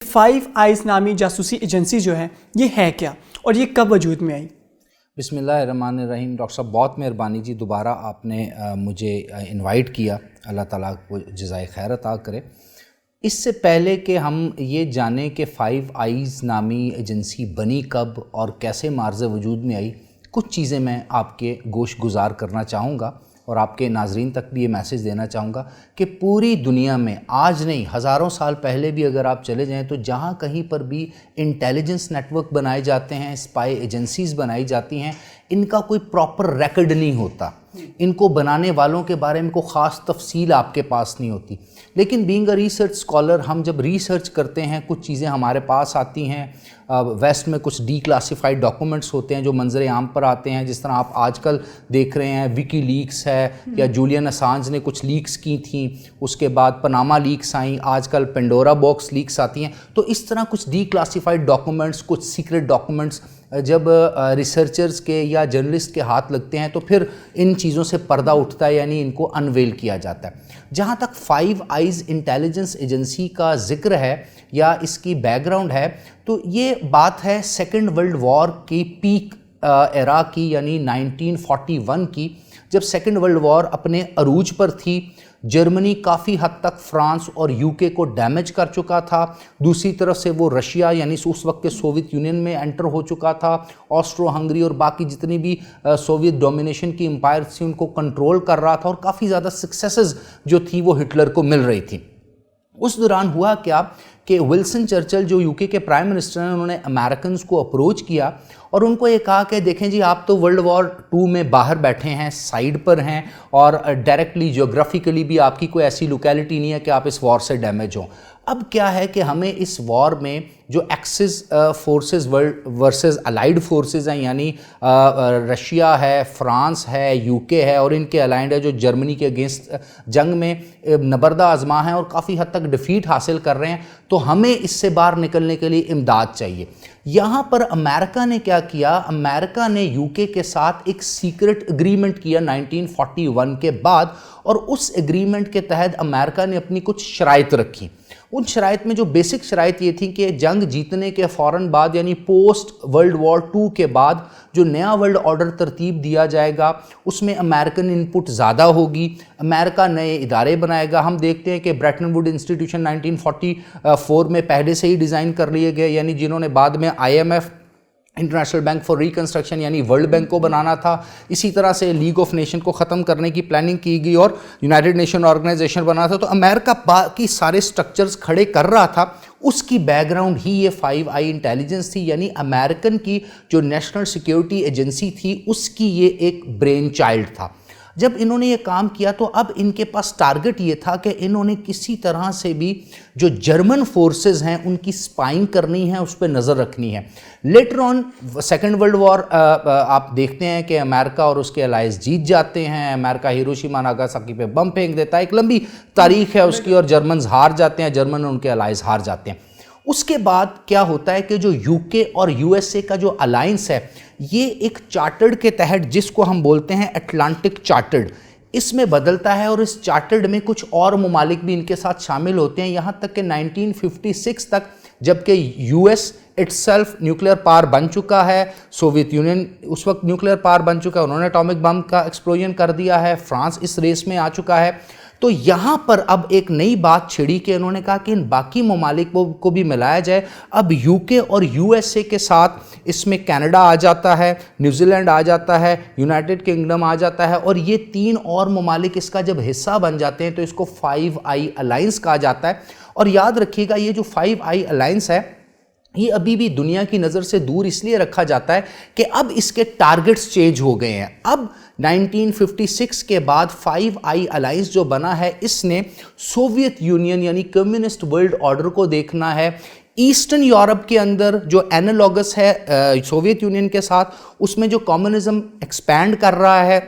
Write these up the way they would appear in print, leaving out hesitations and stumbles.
Five eyes نامی جاسوسی agency جو ہے یہ ہے کیا اور یہ کب وجود میں آئی؟ بسم اللہ الرحمن الرحیم۔ ڈاکٹر صاحب بہت مہربانی جی، دوبارہ آپ نے مجھے انوائٹ کیا، اللہ تعالیٰ کو جزائے خیر عطا کرے۔ اس سے پہلے کہ ہم یہ جانیں کہ فائیو آئیز نامی ایجنسی بنی کب اور کیسے معرض وجود میں آئی، کچھ چیزیں میں آپ کے گوش گزار کرنا چاہوں گا اور آپ کے ناظرین تک بھی یہ میسیج دینا چاہوں گا کہ پوری دنیا میں آج نہیں ہزاروں سال پہلے بھی اگر آپ چلے جائیں تو جہاں کہیں پر بھی انٹیلیجنس نیٹ ورک بنائے جاتے ہیں، اسپائی ایجنسیز بنائی جاتی ہیں، ان کا کوئی پراپر ریکارڈ نہیں ہوتا، ان کو بنانے والوں کے بارے میں کوئی خاص تفصیل آپ کے پاس نہیں ہوتی۔ لیکن بینگ اے ریسرچ اسکالر ہم جب ریسرچ کرتے ہیں کچھ چیزیں ہمارے پاس آتی ہیں، ویسٹ میں کچھ ڈی کلاسیفائڈ ڈاکومنٹس ہوتے ہیں جو منظر عام پر آتے ہیں، جس طرح آپ آج کل دیکھ رہے ہیں وکی لیکس ہے یا جولین اسانج نے کچھ لیکس کی تھیں، اس کے بعد پناما لیکس آئیں، آج کل پینڈورا باکس لیکس آتی ہیں۔ تو اس طرح کچھ ڈی کلاسیفائڈ ڈاکومنٹس، کچھ سیکرٹ ڈاکومنٹس جب ریسرچرز کے یا جرنلسٹ کے ہاتھ لگتے ہیں تو پھر ان چیزوں سے پردہ اٹھتا ہے، یعنی ان کو انویل کیا جاتا ہے۔ جہاں تک فائیو آئیز انٹیلیجنس ایجنسی کا ذکر ہے یا اس کی بیک گراؤنڈ ہے، تو یہ بات ہے سیکنڈ ورلڈ وار کی پیک ایرا کی، یعنی 1941 کی، جب سیکنڈ ورلڈ وار اپنے عروج پر تھی۔ جرمنی کافی حد تک فرانس اور یو کے کو ڈیمیج کر چکا تھا، دوسری طرف سے وہ رشیا یعنی اس وقت کے سوویت یونین میں انٹر ہو چکا تھا، آسٹرو ہنگری اور باقی جتنی بھی سوویت ڈومینیشن کی امپائر تھی ان کو کنٹرول کر رہا تھا، اور کافی زیادہ سکسیسز جو تھی وہ ہٹلر کو مل رہی تھی۔ اس دوران ہوا کیا کہ ولسن چرچل جو یو کے پرائم منسٹر ہیں، انہوں نے امریکنز کو اپروچ کیا اور ان کو یہ کہا کہ دیکھیں جی آپ تو ورلڈ وار 2 میں باہر بیٹھے ہیں، سائیڈ پر ہیں، اور ڈائریکٹلی جیوگرافیکلی بھی آپ کی کوئی ایسی لوکیلٹی نہیں ہے کہ آپ اس وار سے ڈیمیج ہوں۔ اب کیا ہے کہ ہمیں اس وار میں جو axis forces versus allied forces ہیں، یعنی رشیا ہے، فرانس ہے، یو کے ہے اور ان کے الائنڈ ہے جو جرمنی کے اگینسٹ جنگ میں نبردہ آزما ہیں اور کافی حد تک ڈیفیٹ حاصل کر رہے ہیں، تو ہمیں اس سے باہر نکلنے کے لیے امداد چاہیے۔ یہاں پر امریکہ نے کیا کیا، امریکہ نے یو کے ساتھ ایک سیکرٹ اگریمنٹ کیا 1941 کے بعد، اور اس اگریمنٹ کے تحت امریکہ نے اپنی کچھ شرائط رکھی۔ ان شرائط میں جو بیسک شرائط یہ تھی کہ جنگ جیتنے کے فوراً بعد، یعنی پوسٹ ورلڈ وار 2 کے بعد جو نیا ورلڈ آرڈر ترتیب دیا جائے گا اس میں امریکن انپٹ زیادہ ہوگی، امریکہ نئے ادارے بنائے گا۔ ہم دیکھتے ہیں کہ بریٹن ووڈ انسٹیٹیوشن 1944 میں پہلے سے ہی ڈیزائن کر لیے گئے، یعنی جنہوں نے بعد میں IMF international bank for reconstruction یعنی ورلڈ بینک کو بنانا تھا، اسی طرح سے لیگ آف نیشن کو ختم کرنے کی پلاننگ کی گئی اور یونائٹڈ نیشن آرگنائزیشن بنا تھا۔ تو امریکہ باقی سارے سٹرکچرز کھڑے کر رہا تھا، اس کی بیک گراؤنڈ ہی یہ فائیو آئی انٹیلیجنس تھی، یعنی امریکن کی جو نیشنل سیکیورٹی ایجنسی تھی اس کی یہ ایک برین چائلڈ تھا۔ جب انہوں نے یہ کام کیا تو اب ان کے پاس ٹارگٹ یہ تھا کہ انہوں نے کسی طرح سے بھی جو جرمن فورسز ہیں ان کی سپائنگ کرنی ہے، اس پہ نظر رکھنی ہے۔ Later on second world war آپ دیکھتے ہیں کہ امریکہ اور اس کے الائز جیت جاتے ہیں، امریکہ ہیروشیما ناگاساکی پہ بم پھینک دیتا ہے، ایک لمبی تاریخ ہے اس کی، اور جرمنز ہار جاتے ہیں، جرمن اور ان کے الائز ہار جاتے ہیں۔ اس کے بعد کیا ہوتا ہے کہ جو یو کے اور USA کا جو الائنس ہے یہ ایک چارٹرڈ کے تحت، جس کو ہم بولتے ہیں اٹلانٹک چارٹرڈ، اس میں بدلتا ہے، اور اس چارٹرڈ میں کچھ اور ممالک بھی ان کے ساتھ شامل ہوتے ہیں، یہاں تک کہ 1956 تک، جبکہ US اٹسیلف نیوکلیئر پاور بن چکا ہے، سوویت یونین اس وقت نیوکلیئر پاور بن چکا ہے، انہوں نے اٹامک بم کا ایکسپلوژن کر دیا ہے، فرانس اس ریس میں آ چکا ہے۔ تو یہاں پر اب ایک نئی بات چھڑی کہ انہوں نے کہا کہ ان باقی ممالک کو بھی ملایا جائے۔ اب UK اور USA کے ساتھ اس میں کینیڈا آ جاتا ہے، نیوزی لینڈ آ جاتا ہے، یونائٹڈ کنگڈم آ جاتا ہے، اور یہ 3 اور ممالک اس کا جب حصہ بن جاتے ہیں تو اس کو 5i الائنس کہا جاتا ہے۔ اور یاد رکھیے گا یہ جو 5i الائنس ہے یہ ابھی بھی دنیا کی نظر سے دور اس لیے رکھا جاتا ہے کہ اب اس کے ٹارگٹس چینج ہو گئے ہیں۔ اب 1956 کے بعد 5i الائنس جو بنا ہے اس نے سوویت یونین یعنی کمیونسٹ ورلڈ آرڈر کو دیکھنا ہے، ایسٹرن یورپ کے اندر جو اینالوگس ہے سوویت یونین کے ساتھ، اس میں جو کمیونزم ایکسپینڈ کر رہا ہے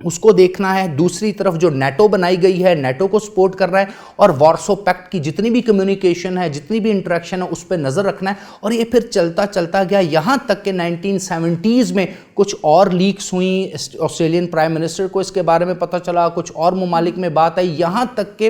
اس کو دیکھنا ہے، دوسری طرف جو نیٹو بنائی گئی ہے نیٹو کو سپورٹ کر رہا ہے، اور وارسو پیکٹ کی جتنی بھی کمیونیکیشن ہے، جتنی بھی انٹریکشن ہے اس پہ نظر رکھنا ہے۔ اور یہ پھر چلتا گیا یہاں تک کہ 1970s میں کچھ اور لیکس ہوئیں، آسٹریلین پرائم منسٹر کو اس کے بارے میں پتہ چلا، کچھ اور ممالک میں بات آئی، یہاں تک کہ